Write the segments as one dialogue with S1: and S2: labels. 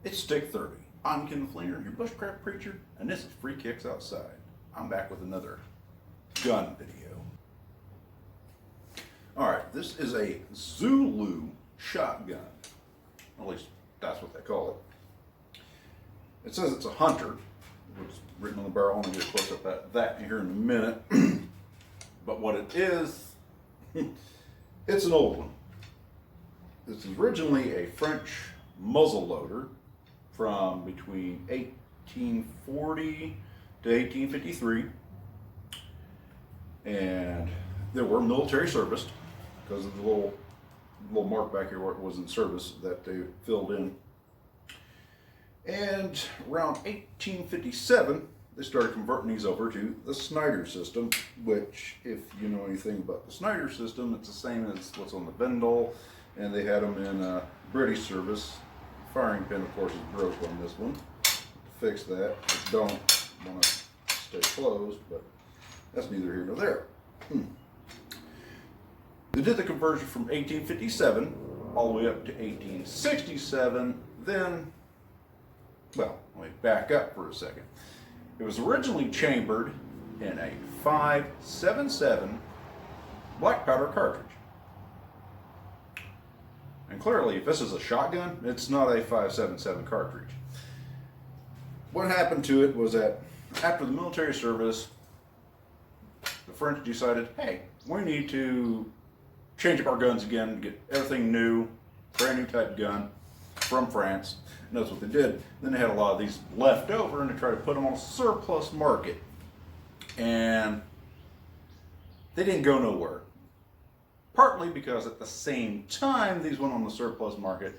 S1: It's Stick 30. I'm Ken Fleener, your bushcraft preacher, and this is Free Kicks Outside. I'm back with another gun video. Alright, this is a Zulu shotgun. At least that's what they call it. It says it's a hunter. It's written on the barrel. I'm going to get a close up at that here in a minute. But what it is, it's an old one. This is originally a French muzzle loader from between 1840 to 1853, and they were military serviced because of the little mark back here where it was in service that they filled in. And around 1857 they started converting these over to the Snyder system, which, if you know anything about the Snyder system, it's the same as what's on the Vendel, and they had them in British service. Firing pin, of course, is broke on this one. To fix that, I don't want to stay closed, but that's neither here nor there. They did the conversion from 1857 all the way up to 1867. Then, well, let me back up for a second. It was originally chambered in a 5.77 black powder cartridge. And clearly, if this is a shotgun, it's not a 5.77 cartridge. What happened to it was that after the military service, the French decided, hey, we need to change up our guns again, get everything new, brand new type gun from France. And that's what they did. Then they had a lot of these left over, and they tried to put them on a surplus market. And they didn't go nowhere. Partly because at the same time these went on the surplus market,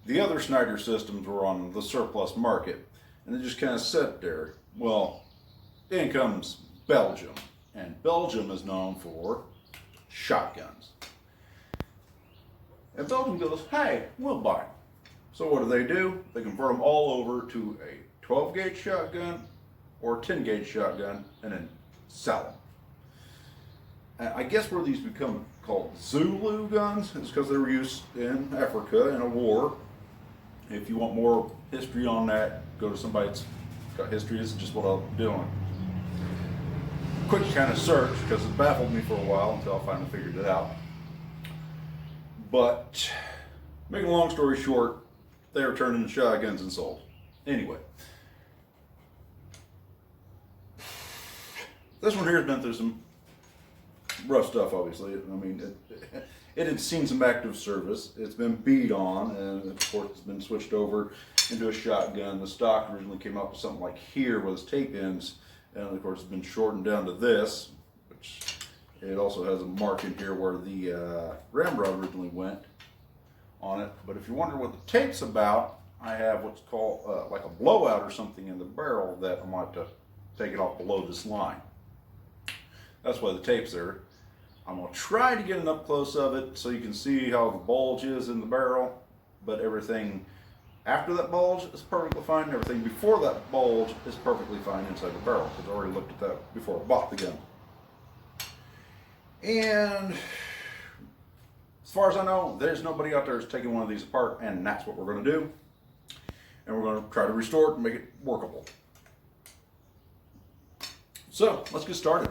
S1: the other Snyder systems were on the surplus market, and they just kind of sat there. Well, in comes Belgium, and Belgium is known for shotguns. And Belgium goes, hey, we'll buy them. So what do? They convert them all over to a 12 gauge shotgun or 10 gauge shotgun, and then sell them. I guess where these become called Zulu guns is because they were used in Africa in a war. If you want more history on that, go to somebody that's got history. This is just what I'll do on a quick kind of search, because it baffled me for a while until I finally figured it out. But making a long story short, they were turned into shotguns and sold. Anyway, this one here has been through some rough stuff, obviously. I mean, it had seen some active service. It's been beat on, and of course it's been switched over into a shotgun. The stock originally came up with something like here with its tape ends, and of course it's been shortened down to this, which it also has a mark in here where the ramrod originally went on it. But if you wonder what the tape's about, I have what's called like a blowout or something in the barrel that I might have to take it off below this line. That's why the tape's there. I'm going to try to get an up close of it so you can see how the bulge is in the barrel, but everything after that bulge is perfectly fine. Everything before that bulge is perfectly fine inside the barrel, because I already looked at that before I bought the gun. And as far as I know, there's nobody out there that's taking one of these apart, and that's what we're going to do. And we're going to try to restore it and make it workable. So let's get started.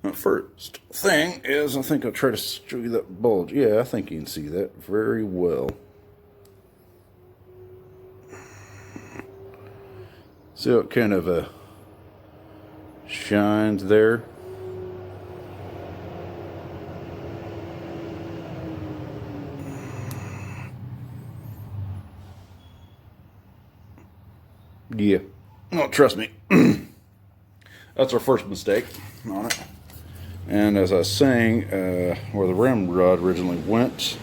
S1: The first thing is, I think I'll try to show you that bulge. Yeah, I think you can see that very well. See how it kind of shines there? Yeah. No, trust me. That's our first mistake on it. And as I was saying, where the ramrod originally went,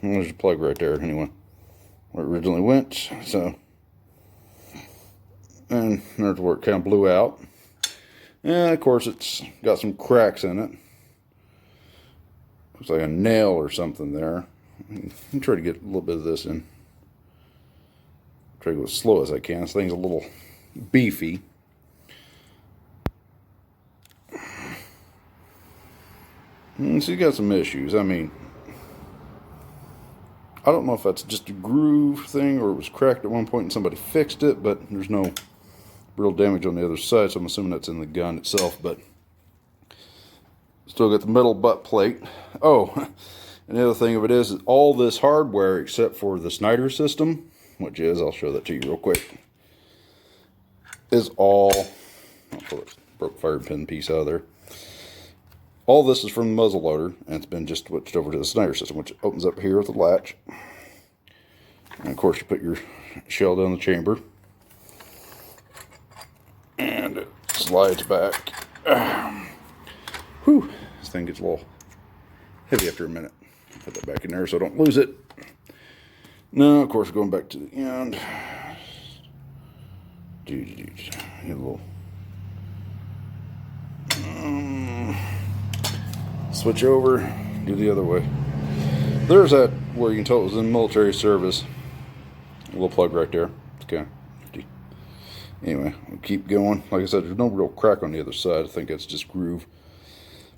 S1: there's a plug right there anyway, where it originally went. So, and there's where it kind of blew out. And of course it's got some cracks in it. Looks like a nail or something there. I'm try to get a little bit of this in. Try to go as slow as I can. This thing's a little beefy. And so you got some issues. I mean, I don't know if that's just a groove thing or it was cracked at one point and somebody fixed it, but there's no real damage on the other side, so I'm assuming that's in the gun itself, but still got the metal butt plate. Oh, and the other thing of it is all this hardware except for the Snyder system, which is, I'll show that to you real quick, is all, I'll pull it, broke fire pin piece out of there. All this is from the muzzle loader, and it's been just switched over to the Snyder system, which opens up here with the latch. And of course, you put your shell down the chamber, and it slides back. Whew, this thing gets a little heavy after a minute. Put that back in there so I don't lose it. Now, of course, going back to the end. Get a little. Switch over, do the other way. There's that where you can tell it was in military service. A little plug right there. Okay. Anyway, we'll keep going. Like I said, there's no real crack on the other side. I think it's just groove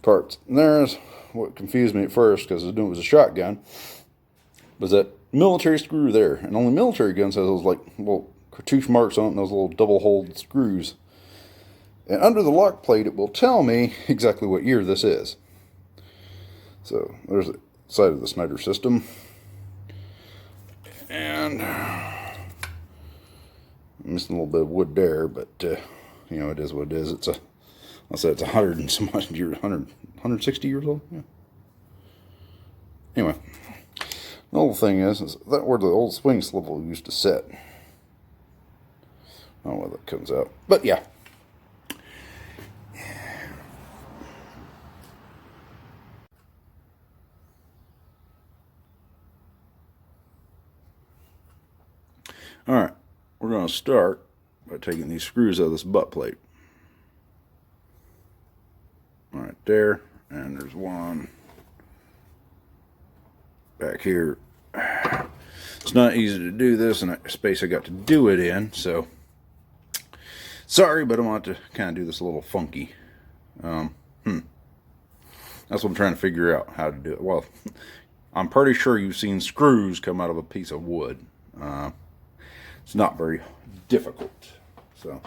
S1: parts. And there's what confused me at first, because I knew it was a shotgun, was that military screw there. And only military guns have those like little cartouche marks on it and those little double-holed screws. And under the lock plate, it will tell me exactly what year this is. So there's the side of the Snyder system, and I'm missing a little bit of wood there, but you know, it is what it is. It's a, I said it's 100 and some odd years, 160 years old. Yeah. Anyway, the whole thing is that where the old swing swivel used to sit. I don't know whether that comes out, but yeah. Alright, we're going to start by taking these screws out of this butt plate. Alright, there, and there's one back here. It's not easy to do this in a space I got to do it in, so sorry, but I'm going to have to kind of do this a little funky. That's what I'm trying to figure out how to do it. Well, I'm pretty sure you've seen screws come out of a piece of wood. It's not very difficult. So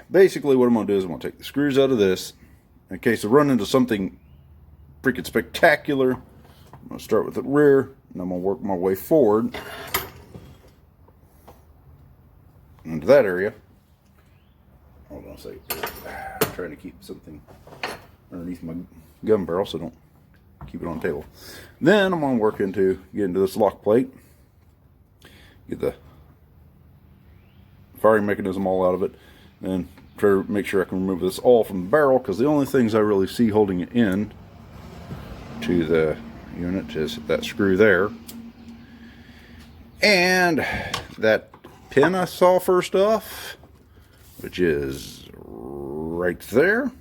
S1: basically what I'm going to do is I'm going to take the screws out of this. In case I run into something freaking spectacular, I'm going to start with the rear, and I'm going to work my way forward into that area. Hold on a second. I'm trying to keep something underneath my gun barrel so I don't keep it on the table. Then I'm going to get into this lock plate. Get the firing mechanism all out of it, and try to make sure I can remove this all from the barrel, because the only things I really see holding it in to the unit is that screw there, and that pin I saw first off, which is right there.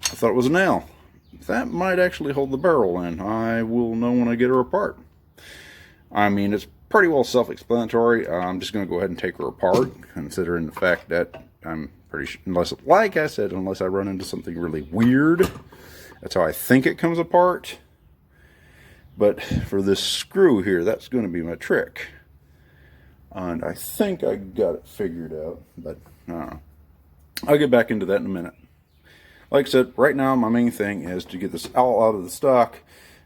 S1: I thought it was a nail. That might actually hold the barrel in. I will know when I get her apart. I mean, it's pretty well self-explanatory. I'm just going to go ahead and take her apart, considering the fact that I'm pretty sure, unless, like I said, unless I run into something really weird, that's how I think it comes apart. But for this screw here, that's going to be my trick. And I think I got it figured out, but I don't know. I'll get back into that in a minute. Like I said, right now my main thing is to get this all out of the stock.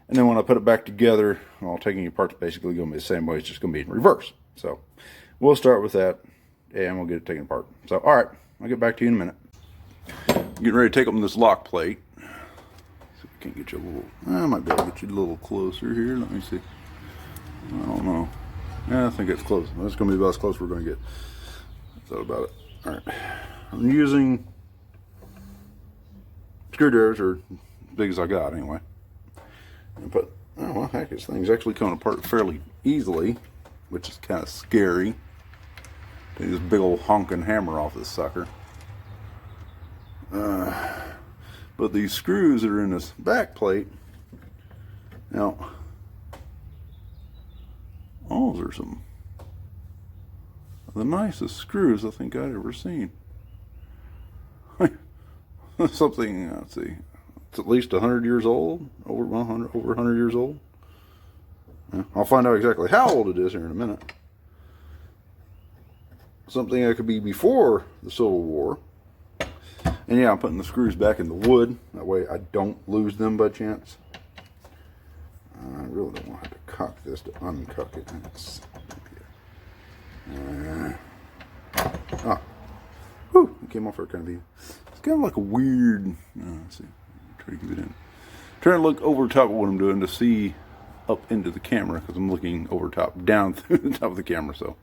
S1: And then when I put it back together, well, taking it apart is basically going to be the same way. It's just going to be in reverse. So we'll start with that, and we'll get it taken apart. So, all right, I'll get back to you in a minute. Getting ready to take open this lock plate. So I can get you a little, I might be able to get you a little closer here. Let me see. I don't know. Yeah, I think it's close. That's going to be about as close as we're going to get. That's all about it. All right. I'm using screwdrivers, or as big as I got anyway. But, oh well, heck, this thing's actually coming apart fairly easily, which is kind of scary. Take this big old honking hammer off this sucker. But But these screws that are in this back plate, now, those are some of the nicest screws I think I'd ever seen. Something, let's see, it's at least 100 years old, over 100 years old. Yeah, I'll find out exactly how old it is here in a minute. Something that could be before the Civil War. And yeah, I'm putting the screws back in the wood. That way I don't lose them by chance. I really don't want to have to cock this to uncock it. Whew, it came off for kind of view. It's kind of like a weird, let's see, try to keep it in. Trying to look over top of what I'm doing to see up into the camera, because I'm looking over top, down through the top of the camera, so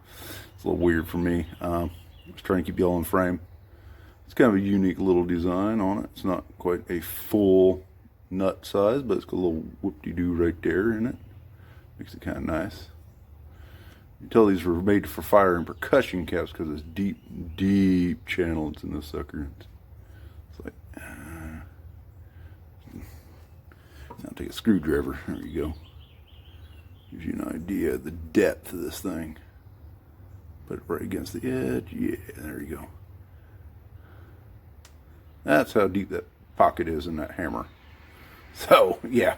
S1: it's a little weird for me. Just trying to keep y'all in frame. It's kind of a unique little design on it. It's not quite a full nut size, but it's got a little whoop-de-doo right there in it. Makes it kind of nice. You can tell these were made for fire and percussion caps because it's deep, deep channels in this sucker. It's like, I'll take a screwdriver. There you go. Gives you an idea of the depth of this thing. Put it right against the edge. Yeah, there you go. That's how deep that pocket is in that hammer. So, yeah,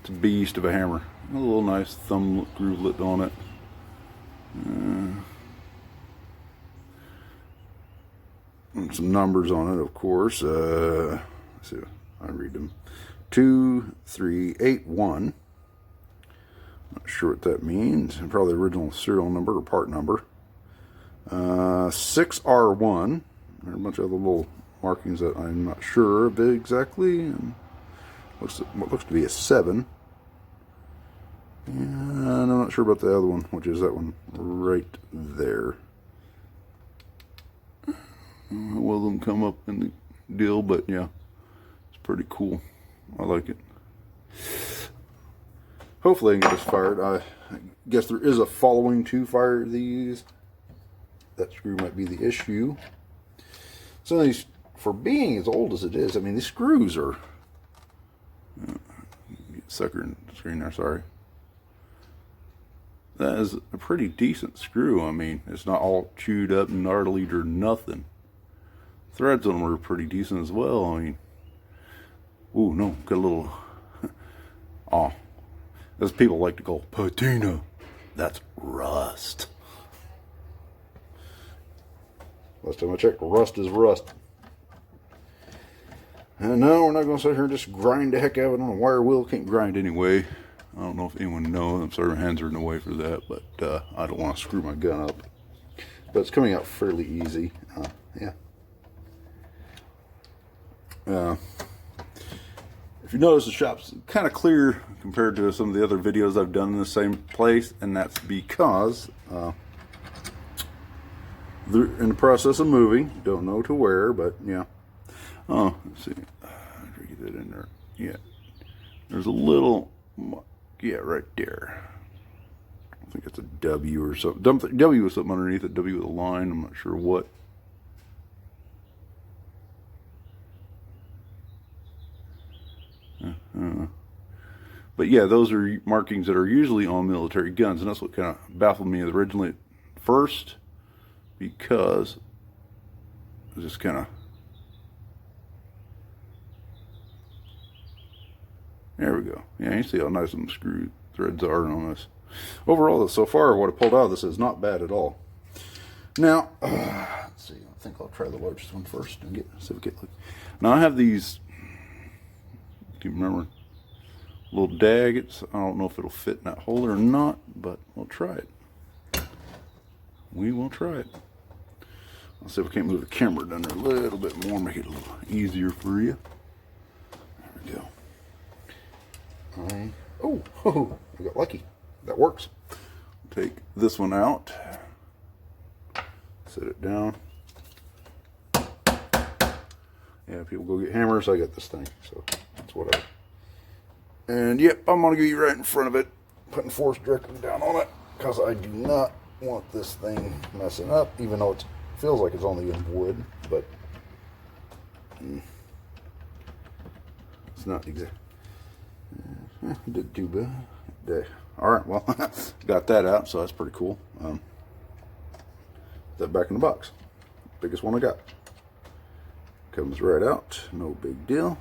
S1: it's a beast of a hammer. A little nice thumb groovelet on it. And some numbers on it, of course. Let's see, I read them. 2381. Not sure what that means. Probably the original serial number or part number. 6R1. There are a bunch of other little markings that I'm not sure of exactly. And what looks to be a 7. And I'm not sure about the other one, which is that one right there. Well, them come up in the deal, but yeah, it's pretty cool. I like it. Hopefully I can get this fired. I guess there is a following to fire these. That screw might be the issue. Some of these, for being as old as it is, I mean, these screws are... sucker in the screen there, sorry. That is a pretty decent screw. I mean, it's not all chewed up and gnarly or nothing. Threads on them are pretty decent as well. I mean, ooh, no, got a little, as people like to call patina. That's rust. Last time I checked, rust is rust. And no, we're not going to sit here and just grind the heck out of it on a wire wheel. Can't grind anyway. I don't know if anyone knows. I'm sorry my hands are in the way for that, but I don't want to screw my gun up. But it's coming out fairly easy. Yeah. If you notice, the shop's kind of clear compared to some of the other videos I've done in the same place, and that's because they're in the process of moving. Don't know to where, but yeah. Oh, let's see. I'll get that in there. Yeah. There's a little, yeah, right there. I think it's a W or something. W with something underneath it. W with a line. I'm not sure what. But yeah, those are markings that are usually on military guns, and that's what kind of baffled me originally at first, because it just kind of, there we go. Yeah, you see how nice some screw threads are on this. Overall, so far, what I pulled out of this is not bad at all. Now, let's see. I think I'll try the largest one first and see if we get. Now I have these. Do you remember? Little daggets. I don't know if it'll fit in that hole or not, but we'll try it. We will try it. Let's see if we can't move the camera down there a little bit more, make it a little easier for you. There we go. Oh, I got lucky. That works. Take this one out. Set it down. Yeah, people go get hammers. I got this thing, so that's what I. And yep, I'm gonna get you right in front of it, putting force directly down on it, because I do not want this thing messing up, even though it feels like it's only in wood, but It's not exact. Did too bad. All right, well, got that out, so that's pretty cool. That back in the box. Biggest one I got. Comes right out, no big deal.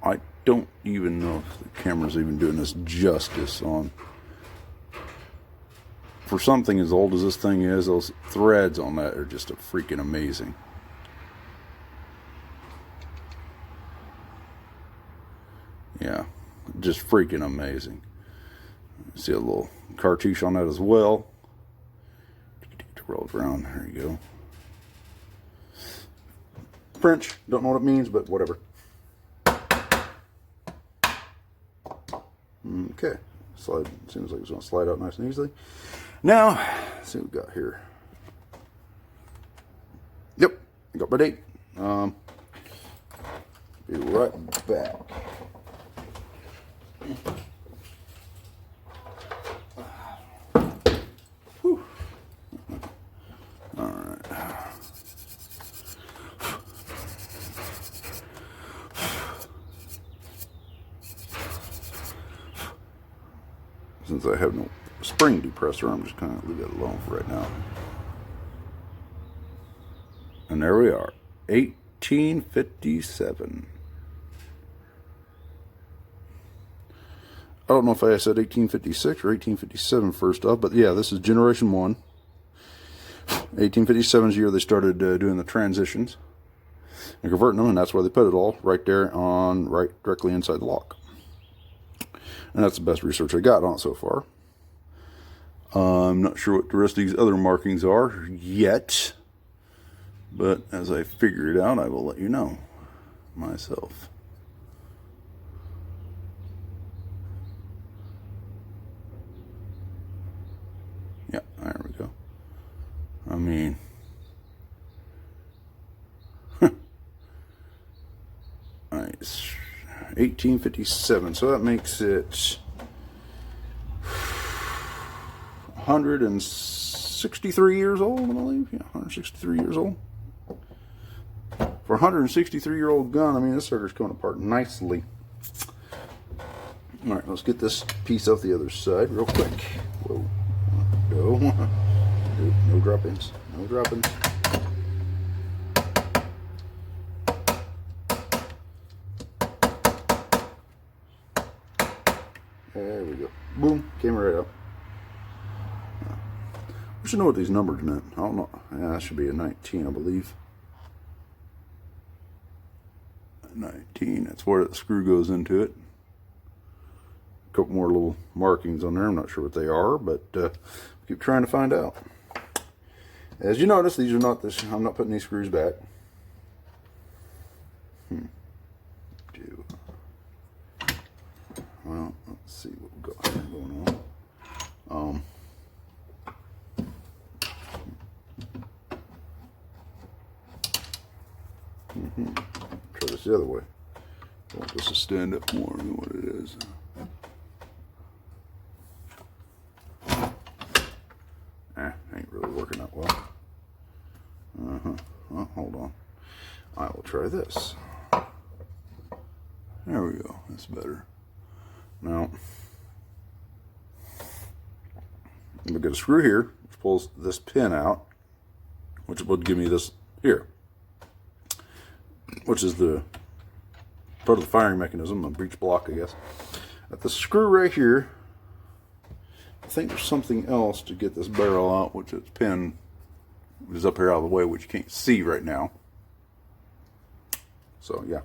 S1: I don't even know if the camera's even doing this justice on. For something as old as this thing is, those threads on that are just freaking amazing. Yeah, just freaking amazing. See a little cartouche on that as well. Roll it around. There you go. French. Don't know what it means, but whatever. Okay. Slide. Seems like it's going to slide out nice and easily. Now, let's see what we got here. Yep. I got my date. Be right back. Whew. All right. Since I have no spring depressor, I'm just kind of leave it alone for right now. And there we are, 1857. I don't know if I said 1856 or 1857 first off, but yeah, this is generation 1. 1857 is the year they started doing the transitions and converting them, and that's why they put it all right there on directly inside the lock. And that's the best research I got on it so far. I'm not sure what the rest of these other markings are yet, but as I figure it out, I will let you know myself. Yeah, there we go. I mean, nice. 1857, so that makes it 163 years old, I believe. Yeah, 163 years old. For a 163-year-old gun, I mean, this sucker's coming apart nicely. All right, let's get this piece off the other side real quick. Whoa. No. No drop-ins. No drop-ins. There we go. Boom. Came right out. I should know what these numbers meant. I don't know. Yeah, that should be a 19, I believe. 19. That's where the screw goes into it. A couple more little markings on there. I'm not sure what they are, but keep trying to find out. As you notice, these are not this. I'm not putting these screws back. Well, let's see what we got here going on. Try this the other way. I want this to stand up more than what it is. Ain't really working that well. Well, hold on. I will try this. There we go. That's better. Now, we've got a screw here, which pulls this pin out, which would give me this here, which is the part of the firing mechanism, a breech block, I guess. At the screw right here, I think there's something else to get this barrel out, which its pin is up here out of the way, which you can't see right now. So yeah,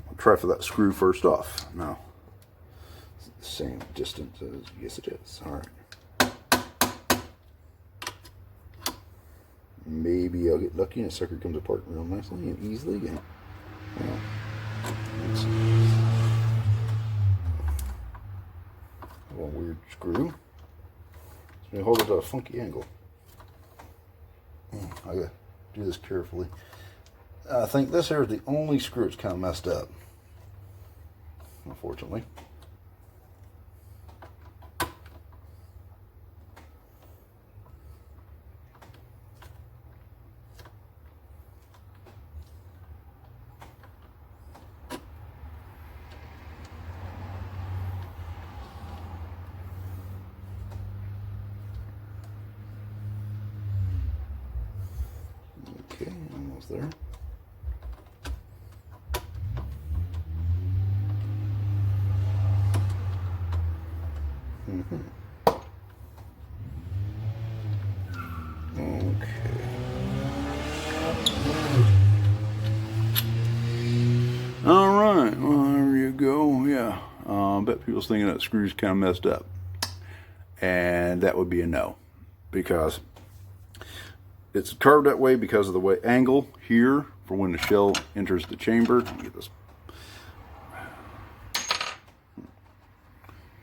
S1: I'll try for that screw first off. Now, it's the same distance as, yes it is. All right. Maybe I'll get lucky and the sucker comes apart real nicely and easily. And, well, let's see. A little weird screw. It's going to hold it at a funky angle. I gotta do this carefully. I think this here is the only screw that's kind of messed up, unfortunately. Okay, almost there. Okay. All right. Well, there you go. Yeah. I bet people's thinking that screw's kind of messed up, and that would be a no, because it's carved that way because of the way angle here for when the shell enters the chamber. Let me get this. It's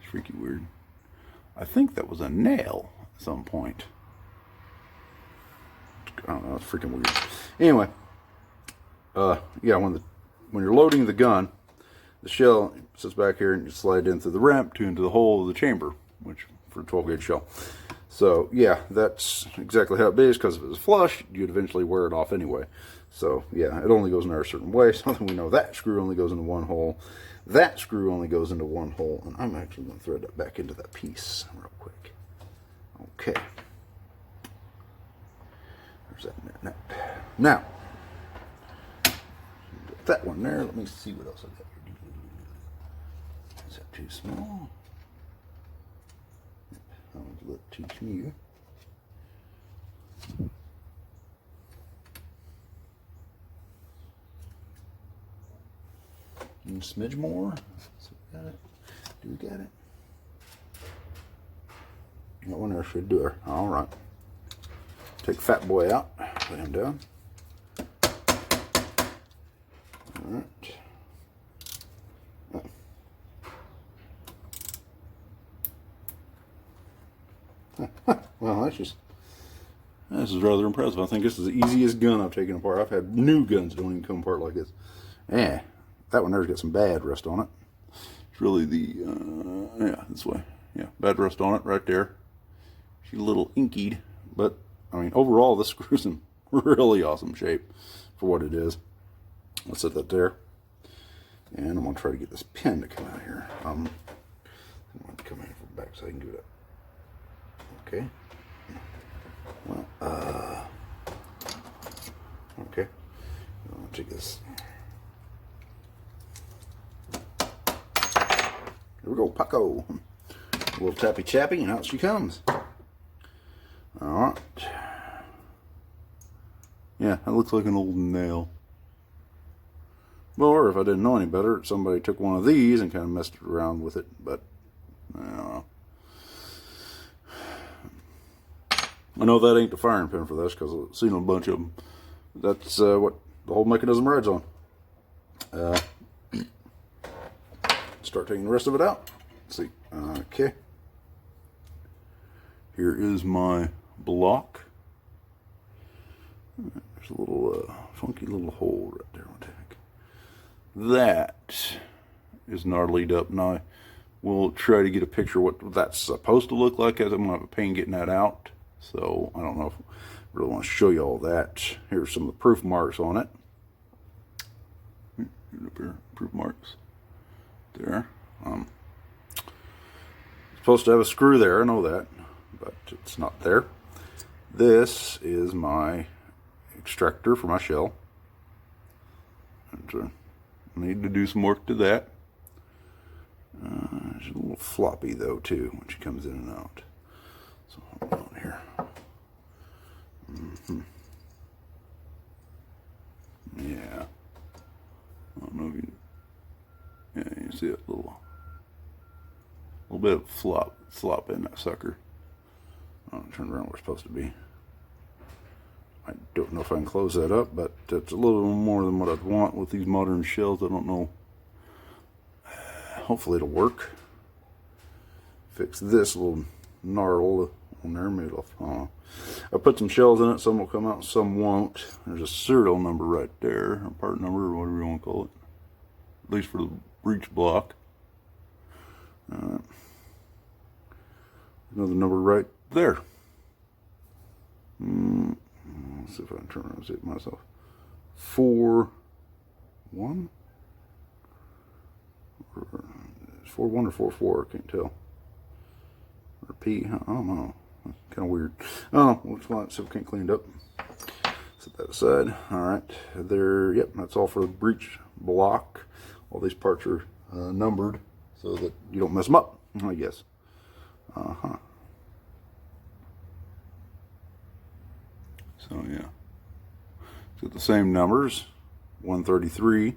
S1: freaky weird. I think that was a nail at some point. I don't know. It's freaking weird. Anyway, yeah, when you're loading the gun, the shell sits back here and you slide in through the ramp to into the hole of the chamber, which for a 12 gauge shell. So yeah, that's exactly how it is, because if it was flush, you'd eventually wear it off anyway. So yeah, it only goes in there a certain way. So then we know that screw only goes into one hole. That screw only goes into one hole. And I'm actually going to thread that back into that piece real quick. Okay. There's that nut. Now, that one there. Let me see what else I got here. Is that too small? That one's a little too small. A smidge more. So we got it. Do we got it? That one there should do it. All right. Take Fat Boy out. Put him down. All right. Well, this is rather impressive. I think this is the easiest gun I've taken apart. I've had new guns that don't even come apart like this. Yeah, that one there's got some bad rust on it. It's really the, yeah, this way. Yeah, bad rust on it right there. She's a little inkied, but, I mean, overall, this screw's in really awesome shape for what it is. Let's set that there. And I'm going to try to get this pin to come out here. I'm going to come in from the back so I can do that. Okay. Well, okay. I'll take this. Here we go, Paco. A little tappy chappy, and out she comes. Alright. Yeah, that looks like an old nail. Well, or if I didn't know any better, somebody took one of these and kind of messed around with it, but I don't know. I know that ain't the firing pin for this, because I've seen a bunch of them. That's what the whole mechanism rides on. Start taking the rest of it out. Let's see. Okay. Here is my block. There's a little funky little hole right there. That is gnarlied up. Now, we'll try to get a picture of what that's supposed to look like, as I'm going to have a pain getting that out. So, I don't know if I really want to show you all that. Here's some of the proof marks on it. Up here, proof marks. There. Supposed to have a screw there, I know that, but it's not there. This is my extractor for my shell. And, I need to do some work to that. It's a little floppy though too when she comes in and out. So hold on here. Yeah. I don't know if you. Yeah, you see that little bit of flop in that sucker. I'll turn around where it's supposed to be. I don't know if I can close that up, but it's a little more than what I'd want with these modern shells. I don't know. Hopefully it'll work. Fix this little gnarl on there. Maybe I put some shells in it. Some will come out, some won't. There's a serial number right there, a part number, or whatever you want to call it. At least for the breech block. Another number right there. Let's see if I can turn around and see it myself. 4-1? 4-1 or 4-4, I can't tell. Or P, I don't know. That's kind of weird. Oh, let's see if we can't clean it up. Set that aside. All right, there. Yep, that's all for the breech block. All these parts are numbered so that you don't mess them up, I guess. So yeah, it's got the same numbers. 133.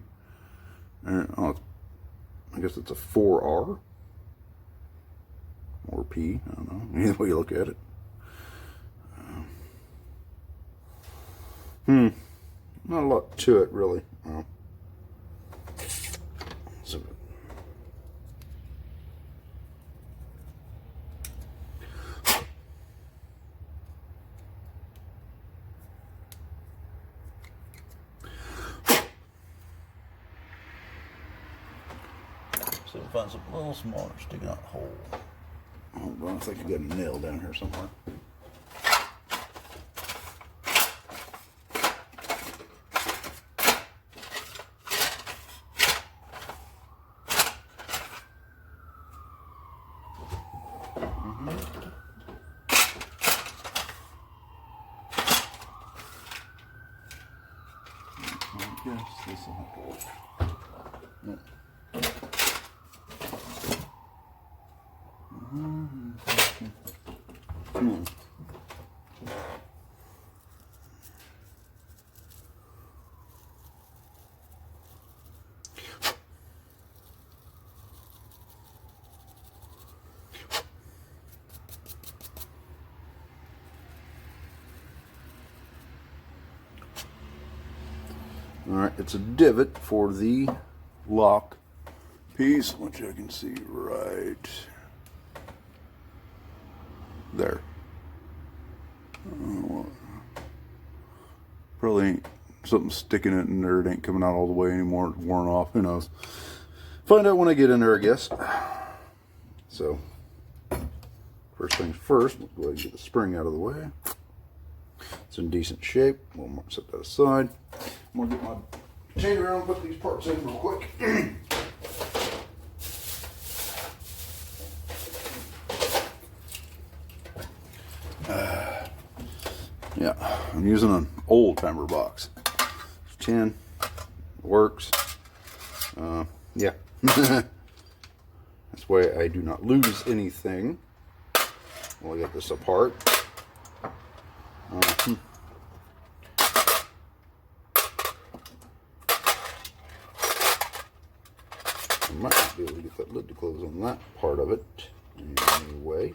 S1: Oh, I guess it's a 4R or P. I don't know. Either way you look at it. Not a lot to it, really. So, find something a little smaller sticking out the hole. Hold on, I think I got a nail down here somewhere. I guess this will have to work. Nope. Come on. Alright, it's a divot for the lock piece, which I can see right there. Probably ain't something sticking it in there. It ain't coming out all the way anymore. It's worn off. Who knows? Find out when I get in there, I guess. So, first things first, let's go ahead and get the spring out of the way. It's in decent shape. We'll set that aside. I'm going to get my chain around and put these parts in real quick. Yeah, I'm using an old timer box. 10 works. Yeah. That's why I do not lose anything while I get this apart. I might be able to get that lid to close on that part of it anyway.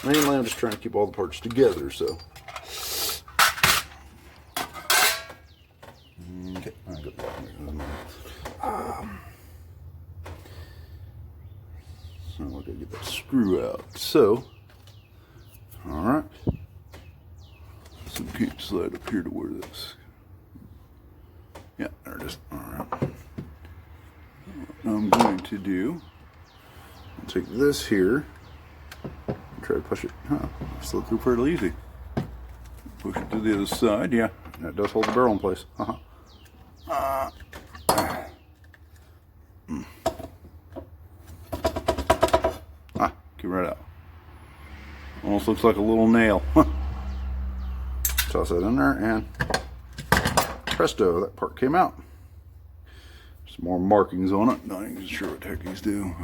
S1: Mainly I'm just trying to keep all the parts together, so. Okay, I got that. So we're gonna get that screw out. So, alright. So we can't slide up here to where this. Yeah, there it is. Alright. What I'm going to do, I'll take this here. Try to push it. Slid through pretty easy. Push it to the other side. Yeah, that does hold the barrel in place. Came right out. Almost looks like a little nail. Toss that in there and presto, that part came out. Some more markings on it. Not even sure what the heck these do.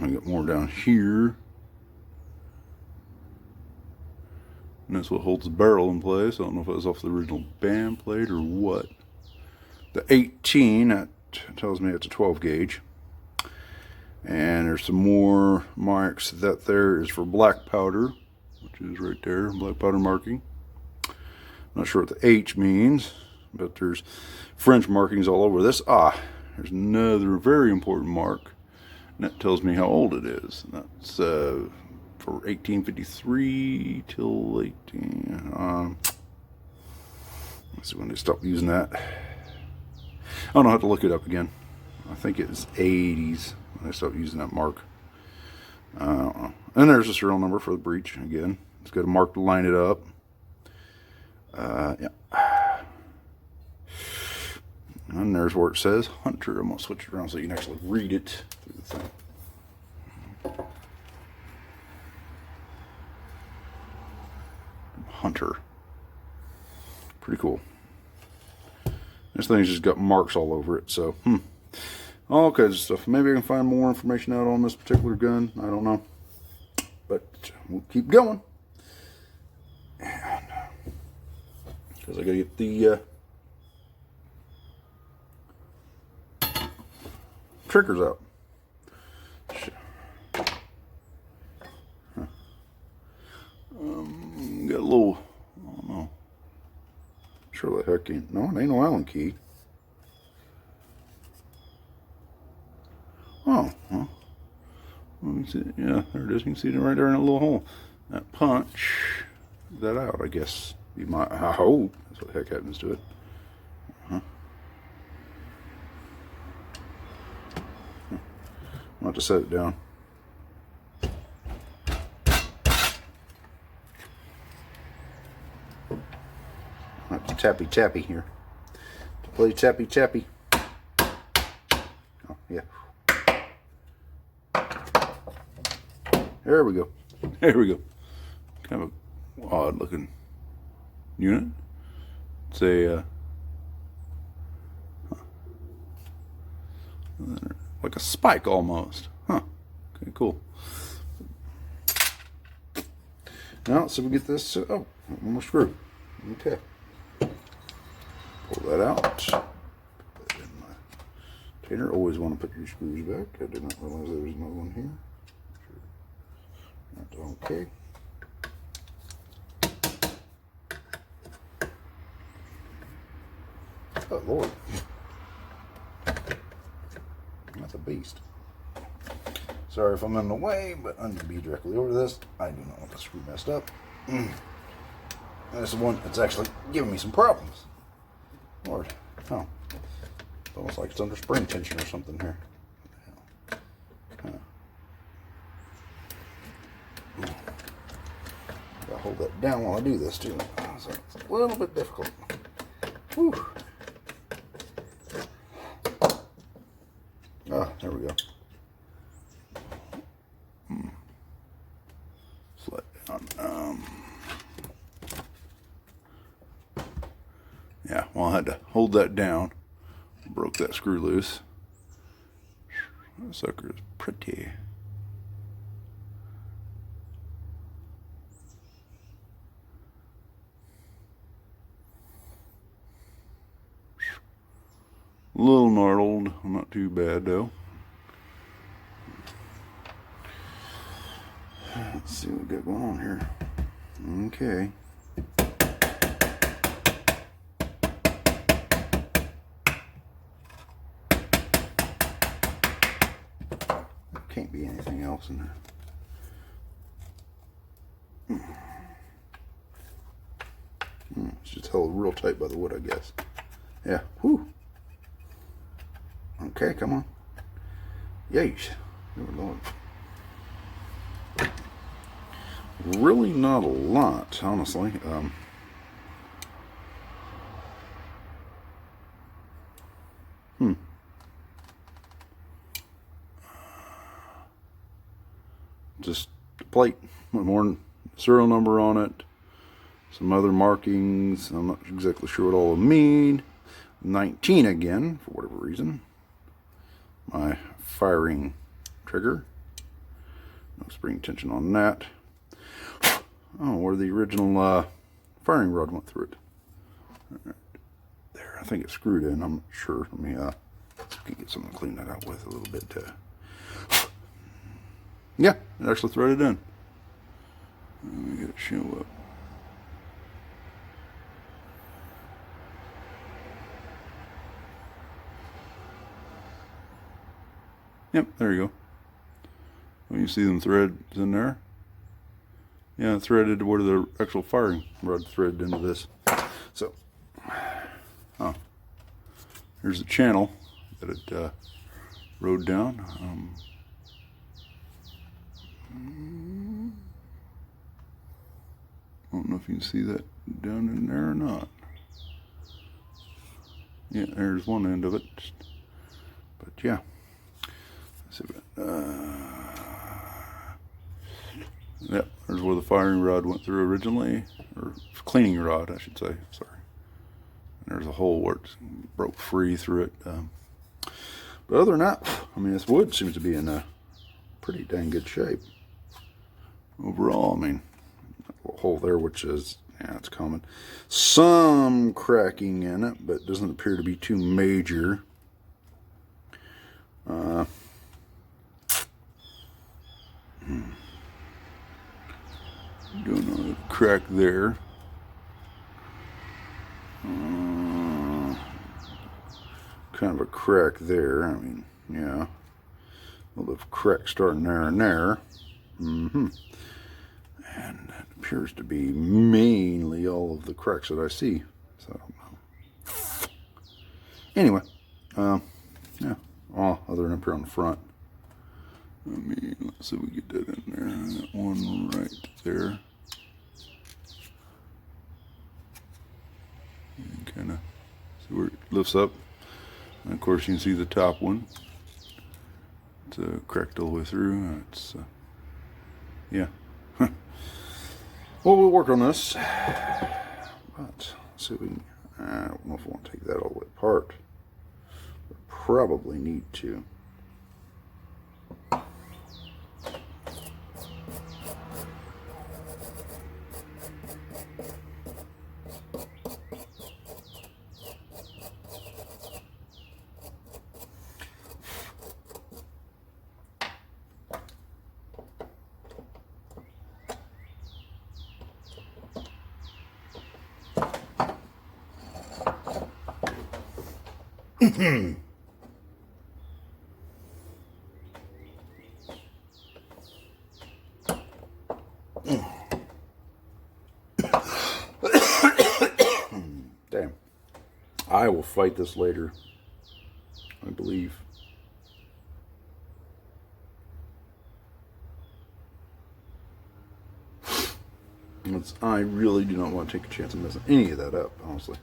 S1: I got more down here. And that's what holds the barrel in place. I don't know if it was off the original band plate or what. The 18, that tells me it's a 12 gauge. And there's some more marks. That there is for black powder, which is right there, black powder marking. Not sure what the H means, but there's French markings all over this. There's another very important mark. And that tells me how old it is. And that's for 1853 till 18. Let's see when they stopped using that. I don't have to look it up again. I think it's 80s when they stopped using that mark. And there's the serial number for the breech again. It's got a mark to line it up. Yeah. And there's where it says Hunter. I'm going to switch it around so you can actually read it through the thing. Hunter. Pretty cool. This thing's just got marks all over it, so, all kinds of stuff. Maybe I can find more information out on this particular gun. I don't know. But we'll keep going. Because I gotta get the triggers out. Got a little, I don't know. Sure the heck ain't. No, it ain't no Allen key. Oh, well. Let me see. Yeah, there it is. You can see it right there in a little hole. That punch that out, I guess. You might, I hope that's what the heck happens to it. I'll have to set it down. I'll have to tappy tappy here. To play tappy tappy. Oh, yeah. There we go. There we go. Kind of a odd looking unit. It's a like a spike almost. Huh. Okay, cool. Now, so we get this. Oh, one more screw. Okay. Pull that out. Put that in my container. Always want to put your screws back. I did not realize there was another one here. Okay. Oh, Lord. That's a beast. Sorry if I'm in the way, but I need to be directly over this. I do not want the screw messed up. And this is one that's actually giving me some problems. Lord. Oh. It's almost like it's under spring tension or something here. Gotta hold that down while I do this too. So it's a little bit difficult. Whew. Ah, there we go. Slide down. Yeah, well, I had to hold that down. Broke that screw loose. That sucker is pretty. A little gnarled, not too bad though. Let's see what we got going on here. Okay. Can't be anything else in there. It's just held real tight by the wood, I guess. Yeah. Whew. Okay, come on. Yeesh. Good Lord. Really not a lot, honestly. Just a plate with more serial number on it. Some other markings. I'm not exactly sure what all of them mean. 19 again, for whatever reason. My firing trigger. No spring tension on that. Oh, where the original firing rod went through it. Right there, I think it's screwed in. I'm not sure. Let me get something to clean that out with a little bit. Yeah, it actually threaded in. Let me get it show up. Yep, there you go. When you see them threads in there. Yeah, threaded where the actual firing rod threaded into this. So, here's the channel that it rode down. I don't know if you can see that down in there or not. Yeah, there's one end of it. But yeah. Let's see yep, there's where the firing rod went through originally, or cleaning rod, I should say. Sorry. And there's a hole where it broke free through it. But other than that, I mean, this wood seems to be in a pretty dang good shape overall. I mean, a hole there, which is, yeah, it's common. Some cracking in it, but doesn't appear to be too major. Doing a crack there. Kind of a crack there. I mean, yeah. A little bit of crack starting there and there. And that appears to be mainly all of the cracks that I see. So I don't know. Anyway, yeah. Oh, other than up here on the front. I mean, let's see if we get that in there. That one right there. And kind of see where it lifts up. And of course, you can see the top one. It's cracked all the way through. It's yeah. Well, we'll work on this. But let's see if we can. I don't know if I want to take that all the way apart. But probably need to. Damn. I will fight this later, I believe. I really do not want to take a chance of messing any of that up, honestly.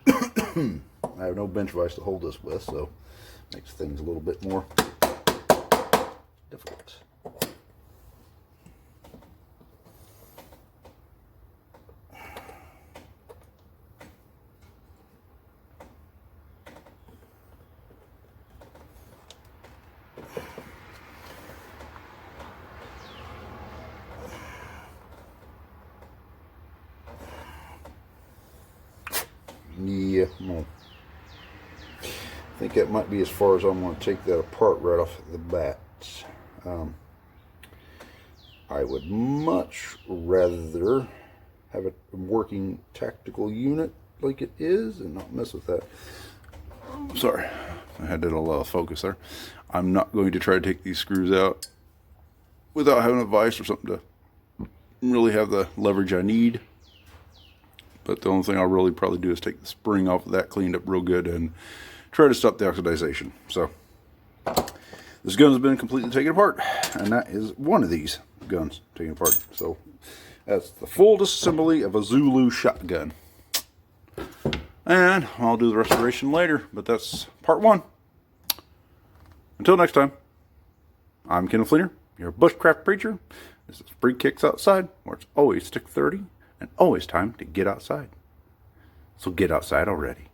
S1: I have no bench vise to hold this with, so it makes things a little bit more difficult. Yeah, well, I think that might be as far as I'm going to take that apart right off the bat. I would much rather have a working tactical unit like it is and not mess with that. Sorry, I had that all out of focus there. I'm not going to try to take these screws out without having a vise or something to really have the leverage I need. But the only thing I'll really probably do is take the spring off of that, cleaned up real good, and try to stop the oxidization. So, this gun has been completely taken apart, and that is one of these guns taken apart. So, that's the full disassembly of a Zulu shotgun. And I'll do the restoration later, but that's part one. Until next time, I'm Kenneth Fleener, your bushcraft preacher. This is Free Kicks Outside, where it's always stick 30. And always time to get outside. So get outside already.